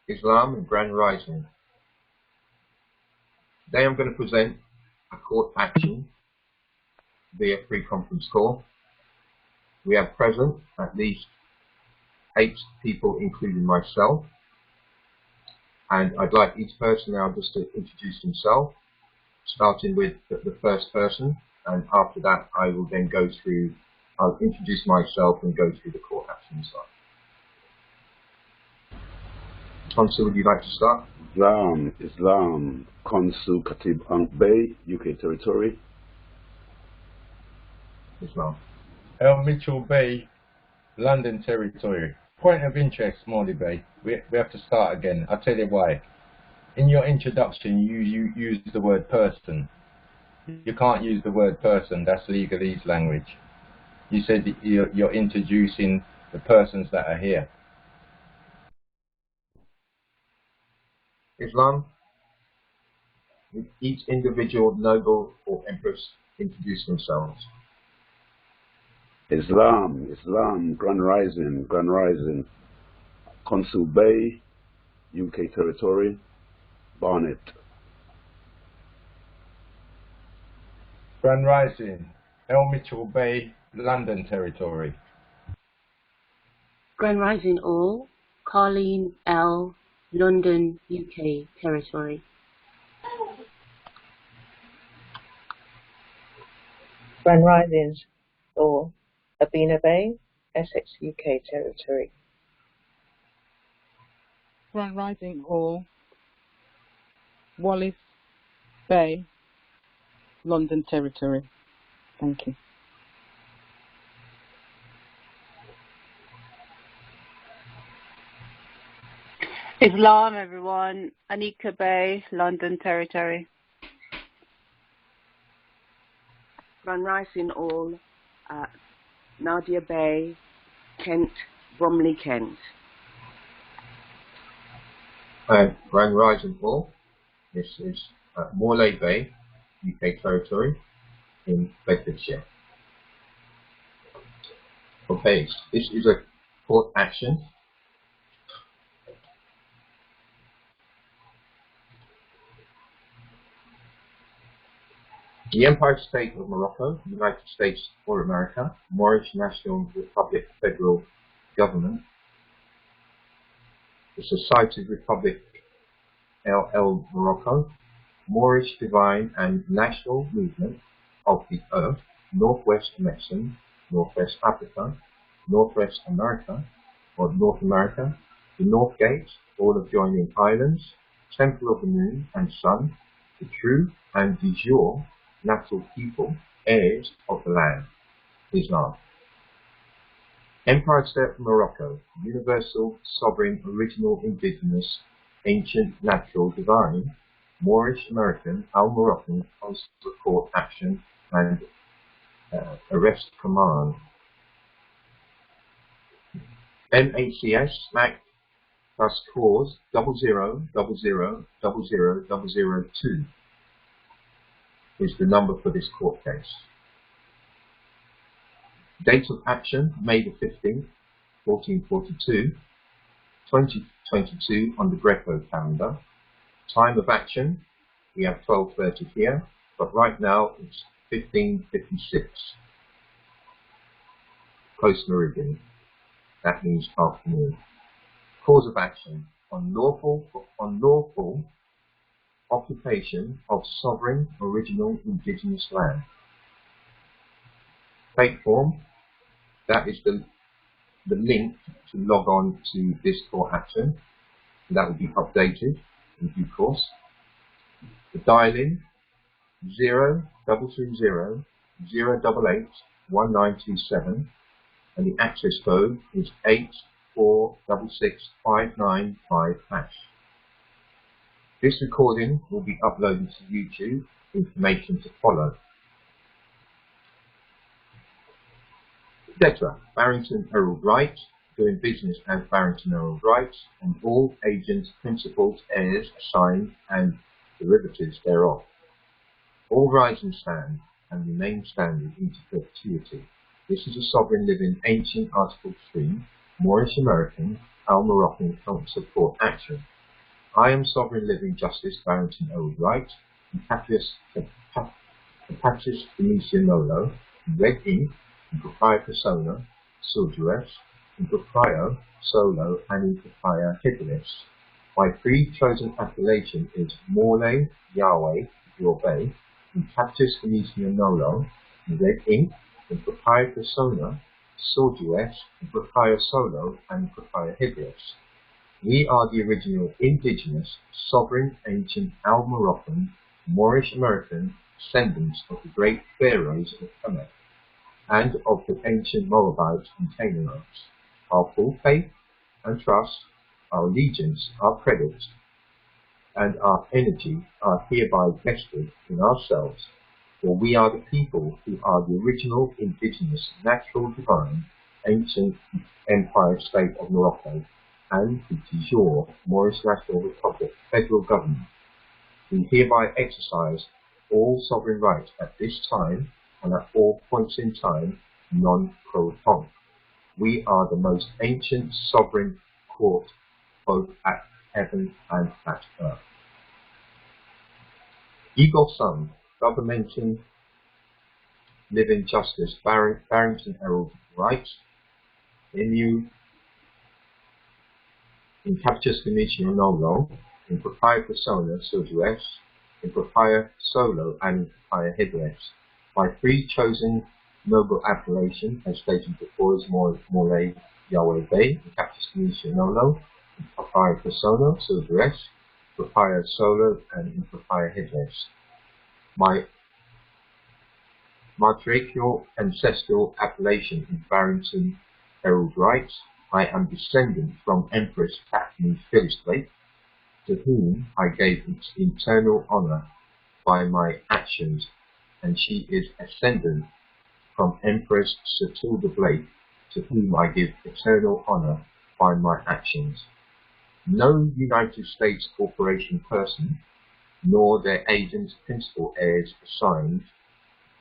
Islam and Grand Rising. Today I'm going to present a court action via pre-conference call. We have present at least 8 people, including myself, and I'd like each person now just to introduce himself, starting with the first person, and after that I will then go through, I'll introduce myself and go through the court action side. Consul, would you like to start? Islam, Consul Khatib Bay, UK territory. Islam. El Mitchell Bay, London territory. Point of interest, Morley Bay. We have to start again. I'll tell you why. In your introduction, you use the word person. You can't use the word person. That's legalese language. You said that you're introducing the persons that are here. Islam. Each individual noble or empress introduce themselves. Islam, Grand Rising, Consul Bay, UK territory, Barnet. Grand Rising, El Mitchell Bay, London territory. Grand Rising all, Colleen L, London, UK territory. Grand Risings all, Abina Bay, Essex, UK territory. Grand Rising all, Wallis Bay, London territory. Thank you. Islam, everyone. Anika Bay, London territory. Grand Rising all, Nadia Bay, Kent, Bromley, Kent. Grand Rising all. This is Morley Bay, UK territory, in Bedfordshire. Okay, this is a court action. The Empire State of Morocco, United States or America, Moorish National Republic Federal Government, the Society Republic LL Morocco, Moorish Divyne and National Movement of the Earth, Northwest Mexican, Northwest Africa, Northwest America, or North America, the North Gate, all adjoining islands, Temple of the Moon and Sun, the true and de jure natural people, heirs of the land, Islam. Empire State of Morocco, universal, sovereign, original, indigenous, ancient, natural, divine, Moorish, American, Moroccan, consular court action, and arrest command. MHCS, SMAC, plus cause 00000002 is the number for this court case. Date of action, May the 15th, 1442, 2022 on the Greco calendar. Time of action, we have 12:30 here, but right now it's 15:56. Post meridian, that means afternoon. Cause of action, unlawful occupation of sovereign, original, indigenous land. Fake form, that is the link to log on to this court action. That will be updated in due course. The dial-in 0330 088 1927, and the access code is 8466595#. This recording will be uploaded to YouTube. Information to follow. etc. Barrington Herald Wright, doing business as Barrington Herald Wright, and all agents, principals, heirs, assigned, and derivatives thereof. All rise and stand, and remain standing into perpetuity. This is a sovereign living ancient Article 3, Moorish American, Moroccan consulate court action. I am sovereign living justice Barrington Old Right, in Patrius Venetia Nolo, in red ink, in propria persona, surdures, in proprio, solo, and in propria hibilis. My pre-chosen appellation is Morle, Yahweh, your bay, in Patrius Venetia Nolo, in red ink, in propria persona, surdures, in propria solo, and in propria hibilis. We are the original indigenous, sovereign, ancient, Moroccan, Moorish American descendants of the great pharaohs of Kemet and of the ancient Moabites and Canaanites. Our full faith and trust, our allegiance, our credit, and our energy are hereby vested in ourselves, for we are the people who are the original indigenous, natural, divine, ancient empire state of Morocco, and the de jure Moorish National Republic federal government. We hereby exercise all sovereign rights at this time and at all points in time, non-pro tonque. We are the most ancient sovereign court both at heaven and at earth. Eagle Son, governmente, living justice, Barrington Herald Right, in Capitus Venetia Nolo, in propria persona surdures, in propria solo, and in propria hibilis. My free-chosen noble appellation, as stated before, is Morle Yahweh Bay, in Capitus Venetia Nolo, in propria persona surdures, propria solo, and in propria hibilis. My matriarchal ancestral appellation is Barrington Herald Right. I am descendant from Empress Catherine Philistrate, to whom I gave eternal honour by my actions, and she is ascendant from Empress Satilda Blake, to whom I give eternal honour by my actions. No United States corporation person, nor their agents, principal heirs assigned,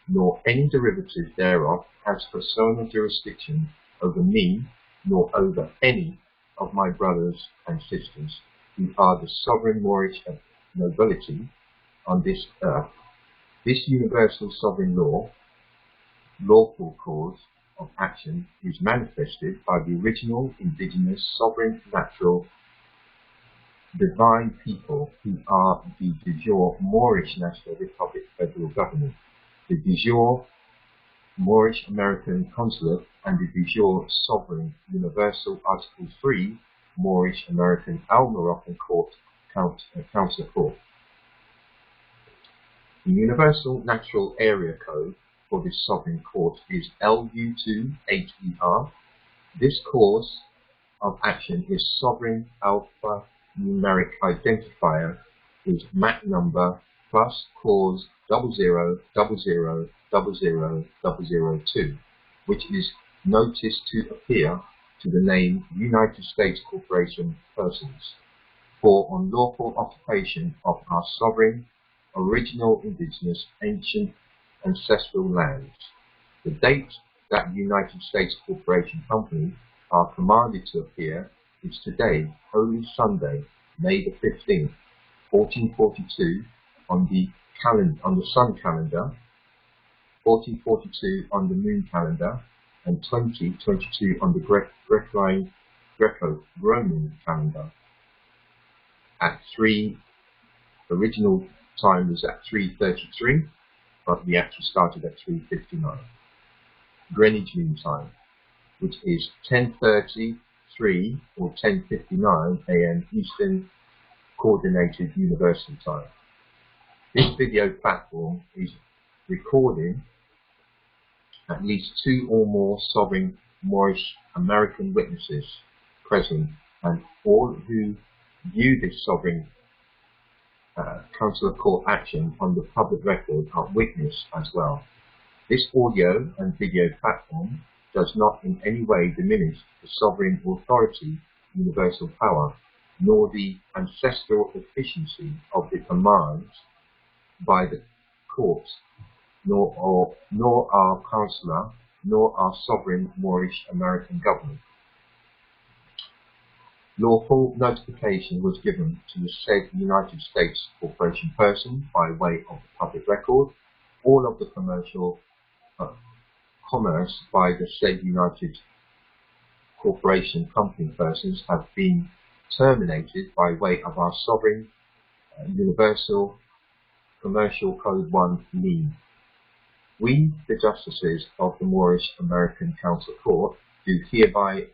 nor any derivative thereof has personal jurisdiction over me, nor over any of my brothers and sisters, who are the sovereign Moorish nobility on this earth. This universal sovereign law, lawful cause of action, is manifested by the original indigenous, sovereign, natural, divine people who are the de jure Moorish National Republic federal government, the de jure Moorish American consulate, and the de jure sovereign universal Article 3 Moorish American Moroccan court, Consular Court. The universal natural area code for this sovereign court is LU2HER. This cause of action is sovereign alphanumeric identifier is MAC number plus cause 00000002, which is noticed to appear to the name United States Corporation persons for unlawful occupation of our sovereign, original, indigenous, ancient, ancestral lands. The date that United States Corporation Company are commanded to appear is today, Holy Sunday, May the 15th, 1442, on the sun calendar, 1442 on the moon calendar, and 2022 on the Greco-Roman calendar. At original time was at 3:33, but we actually started at 3:59. Greenwich Mean Time, which is 10:33 or 10:59 a.m. Eastern Coordinated Universal Time. This video platform is recording at least 2 or more sovereign Moorish American witnesses present, and all who view this sovereign Consular Court action on the public record are witness as well. This audio and video platform does not in any way diminish the sovereign authority, universal power, nor the ancestral efficiency of the commands by the court, nor our consular, nor our sovereign Moorish American government. Lawful notification was given to the said United States corporation person by way of the public record. All of the commercial commerce by the said United corporation company persons have been terminated by way of our sovereign universal commercial code 1 lien. We, the justices of the Moorish American Council Court, do hereby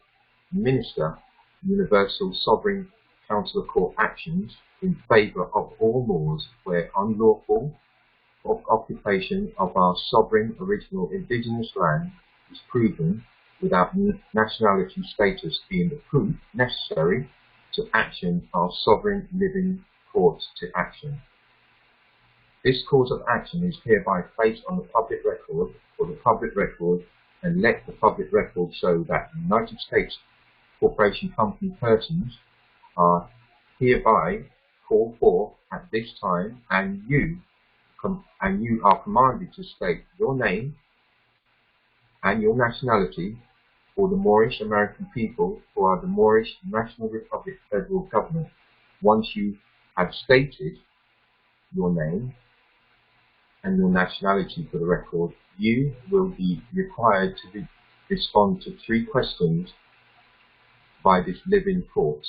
minister universal sovereign council court actions in favour of all Moors where unlawful occupation of our sovereign original indigenous land is proven without nationality status being the proof necessary to action our sovereign living courts to action. This cause of action is hereby placed on the public record for the public record, and let the public record show that United States corporation company persons are hereby called for at this time, and you are commanded to state your name and your nationality for the Moorish American people who are the Moorish National Republic Federal Government. Once you have stated your name and your nationality for the record, you will be required to respond to 3 questions by this living court.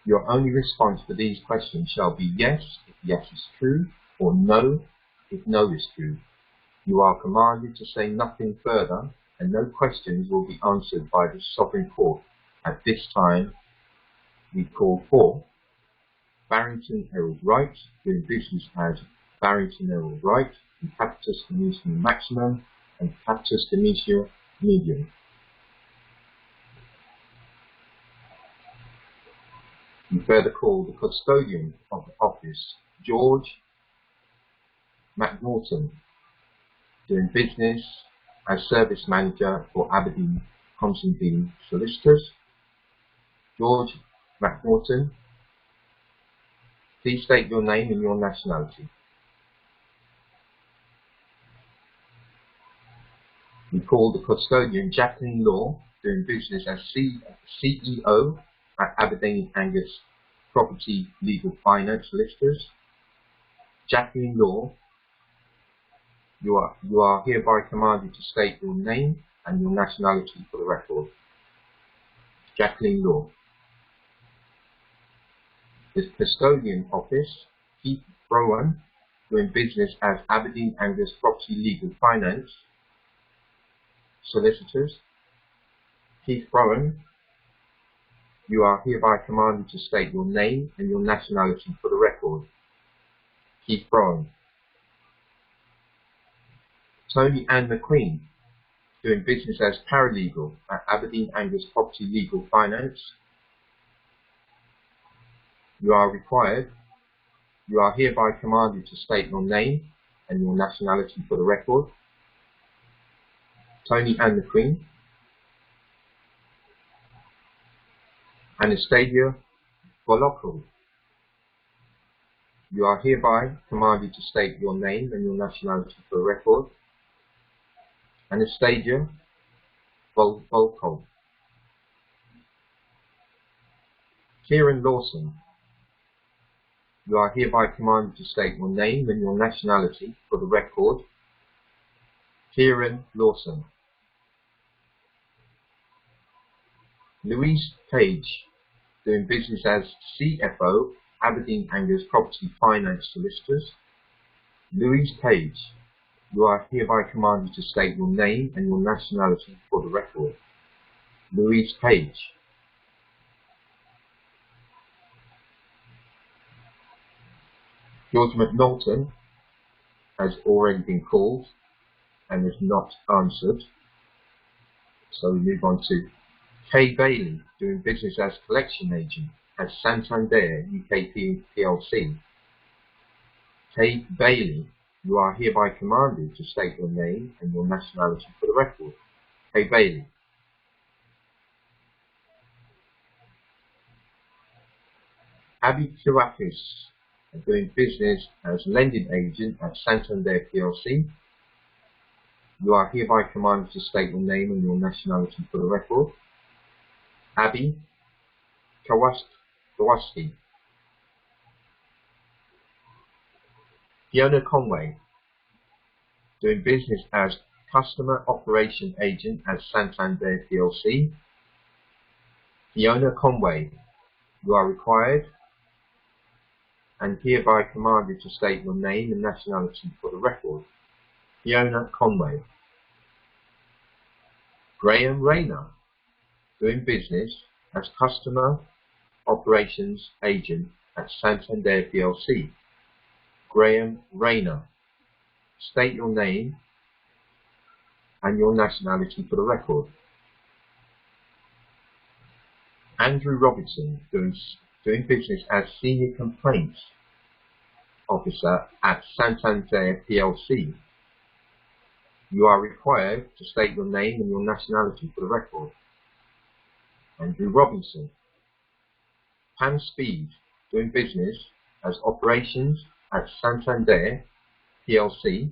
Your only response to these questions shall be yes if yes is true, or no if no is true. You are commanded to say nothing further, and no questions will be answered by the sovereign court. At this time, we call for Barrington Herald Wright, doing business as Barrington Herald Wright, and Capitus Domitium Maximum and Capitus Domitium Medium. We further call the custodian of the office, George McNaughton, doing business as service manager for Aberdeen Constantine Solicitors. George McNaughton, please state your name and your nationality. We call the custodian, Jacqueline Law, doing business as CEO at Aberdeen Angus Property Legal Finance Solicitors. Jacqueline Law, you are hereby commanded to state your name and your nationality for the record. Jacqueline Law. The custodian office, Keith Browan, doing business as Aberdeen Angus Property Legal Finance Solicitors. Keith Browan, you are hereby commanded to state your name and your nationality for the record. Keith Browan. Tony Ann McQueen, doing business as paralegal at Aberdeen Angus Property Legal Finance. You are hereby commanded to state your name and your nationality for the record. Tony Ann McQueen. Anastasia Bolokov, you are hereby commanded to state your name and your nationality for the record. Anastasia Bolokov. Kieran Lawson, you are hereby commanded to state your name and your nationality for the record. Kieran Lawson. Louise Page, doing business as CFO, Aberdeen Angus Property Finance Solicitors. Louise Page, you are hereby commanded to state your name and your nationality for the record. Louise Page. George McNaughton has already been called and is not answered. So we move on to Kay Bailey, doing business as collection agent at Santander UK PLC. Kay Bailey, you are hereby commanded to state your name and your nationality for the record. Kay Bailey. Abby Kirakis, doing business as lending agent at Santander PLC. You are hereby commanded to state your name and your nationality for the record. Abby Kowalski. Fiona Conway, doing business as Customer Operation Agent at Santander plc. Fiona Conway, you are required and hereby commanded to state your name and nationality for the record. Fiona Conway. Graham Rayner, doing business as Customer Operations Agent at Santander plc. Graham Rayner, state your name and your nationality for the record. Andrew Robinson, doing business as Senior Complaints Officer at Santander plc. You are required to state your name and your nationality for the record. Andrew Robinson. Pam Speed, doing business as Operations at Santander plc.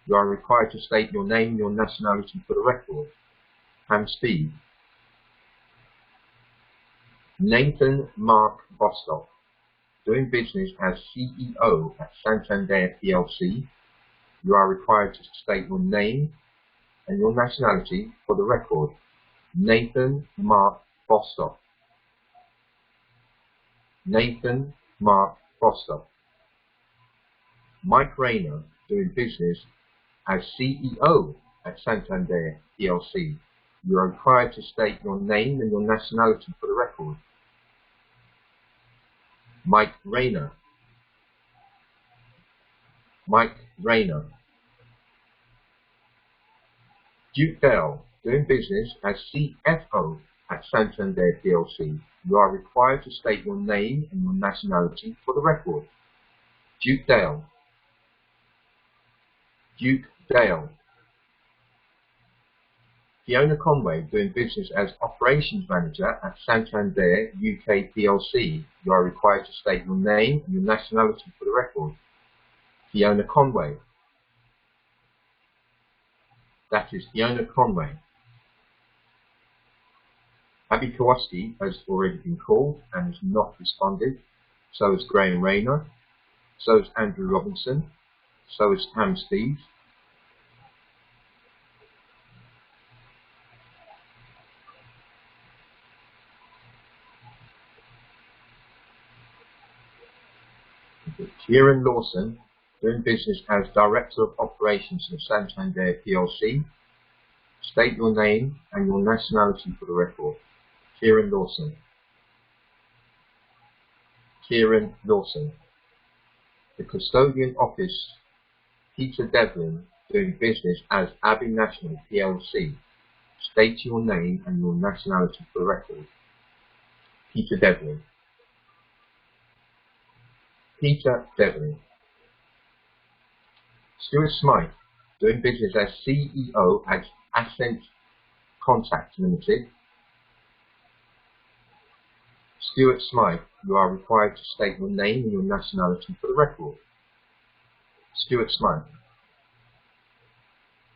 You are required to state your name and your nationality for the record. Pam Speed. Nathan Mark Bostock, doing business as CEO at Santander plc. You are required to state your name and your nationality for the record. Nathan Mark Bostock. Nathan Mark Bostock. Mike Rayner, doing business as CEO at Santander plc. You are required to state your name and your nationality for the record. Mike Rayner. Mike Rayner. Duke Dale, doing business as CFO at Santander plc. You are required to state your name and your nationality for the record. Duke Dale. Duke Dale. Fiona Conway, doing business as Operations Manager at Santander UK plc. You are required to state your name and your nationality for the record. Fiona Conway. That is Fiona Conway. Abby Kowalski has already been called and has not responded. So has Graham Rayner. So is Andrew Robinson. So is Pam Speed. Kieran Lawson, doing business as Director of Operations of Santander plc. State your name and your nationality for the record. Kieran Lawson. Kieran Lawson. The Custodian Office, Peter Devlin, doing business as Abbey National plc. State your name and your nationality for the record. Peter Devlin. Peter Devlin. Stuart Smythe, doing business as CEO at Ascent Contact Limited. Stuart Smythe, you are required to state your name and your nationality for the record. Stuart Smythe.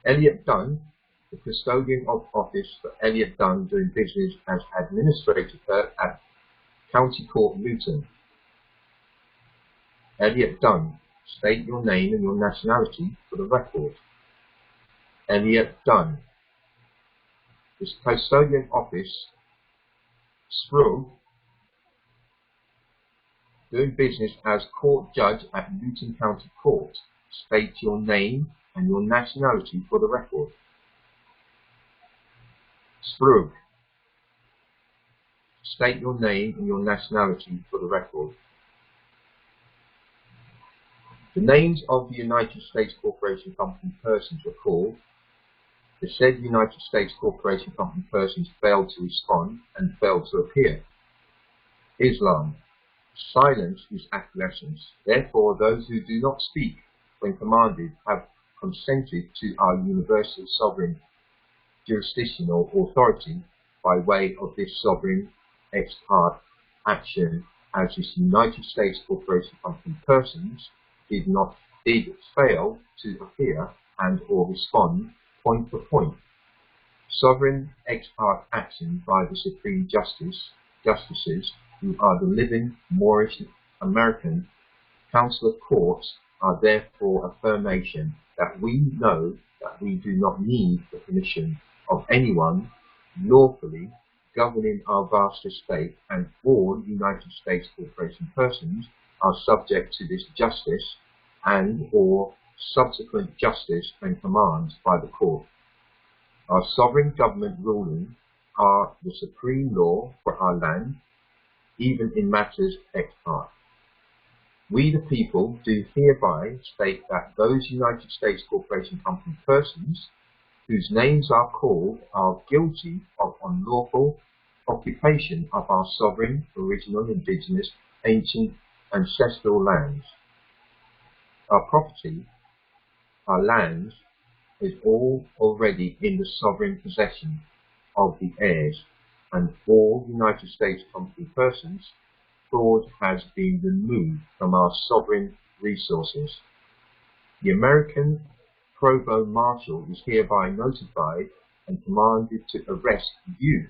Elliot Dunn, the Custodian of Office for Elliot Dunn, doing business as Administrator at County Court Luton. Elliot Dunn, state your name and your nationality for the record. Elliot Dunn. The Custodian Office, Sproul, doing business as Court Judge at Luton County Court. State your name and your nationality for the record. Sproul. State your name and your nationality for the record. The names of the United States Corporation Company persons were called. The said United States Corporation Company persons failed to respond and failed to appear. Islam. Silence is acquiescence. Therefore, those who do not speak when commanded have consented to our universal sovereign jurisdictional authority by way of this sovereign ex parte action, as this United States Corporation Company persons did fail to appear and or respond point for point. Sovereign ex parte action by the Supreme Justices, who are the living Moorish American Consular courts, are therefore affirmation that we know that we do not need the permission of anyone lawfully governing our vast estate, and all United States corporation persons are subject to this justice and or subsequent justice and commands by the court. Our sovereign government ruling are the supreme law for our land, even in matters ex parte. We the people do hereby state that those United States corporation company persons whose names are called are guilty of unlawful occupation of our sovereign, original, indigenous, ancient, ancestral lands. Our property, our lands, is all already in the sovereign possession of the heirs, and all United States company persons, fraud has been removed from our sovereign resources. The American Provost Marshal is hereby notified and commanded to arrest you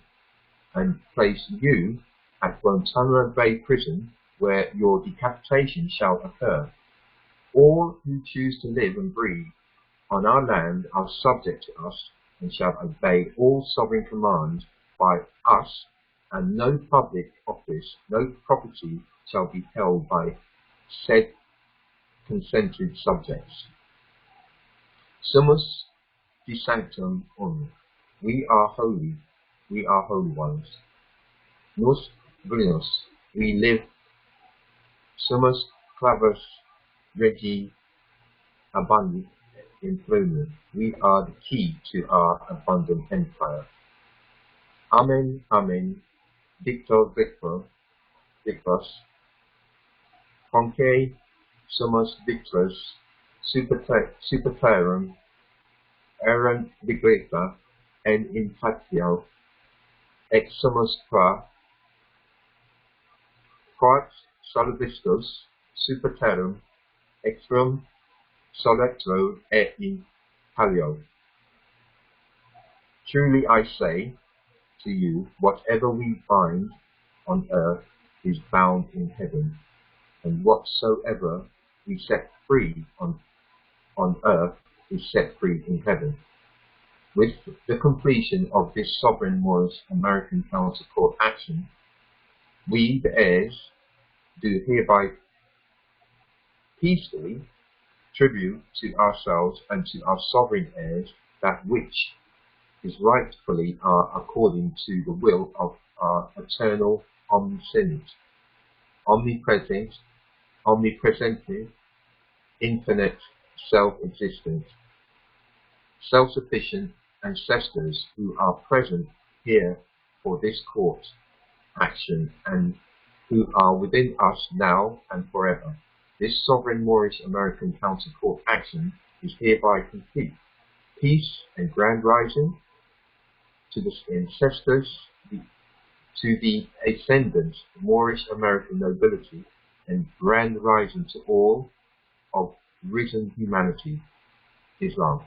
and place you at Guantanamo Bay Prison, where your decapitation shall occur. All who choose to live and breathe on our land are subject to us and shall obey all sovereign commands by us, and no public office, no property shall be held by said consented subjects. Sumus de sanctum unum. We are holy ones. Nos virinos, we live. Sumus clavus regi abundant implumen. We are the key to our abundant empire. Amen, amen. Victor victus. Conque sumus victus superterrum errant vigrita and in patio ex sumus qua quat solvistus superterrum extrum solectro et in palio. Truly I say to you, whatever we bind on earth is bound in heaven, and whatsoever we set free on earth is set free in heaven. With the completion of this sovereign Moorish American Council Court action, we, the heirs, do hereby peacefully tribute to ourselves and to our sovereign heirs that which is rightfully according to the will of our eternal, omniscient, omnipresent, infinite, self-existent, self-sufficient ancestors who are present here for this court action and who are within us now and forever. This sovereign Moorish American Council Court action is hereby complete. Peace and grand rising to the ancestors, to the ascendants, Moorish American nobility, and grand rising to all of risen humanity. Islam.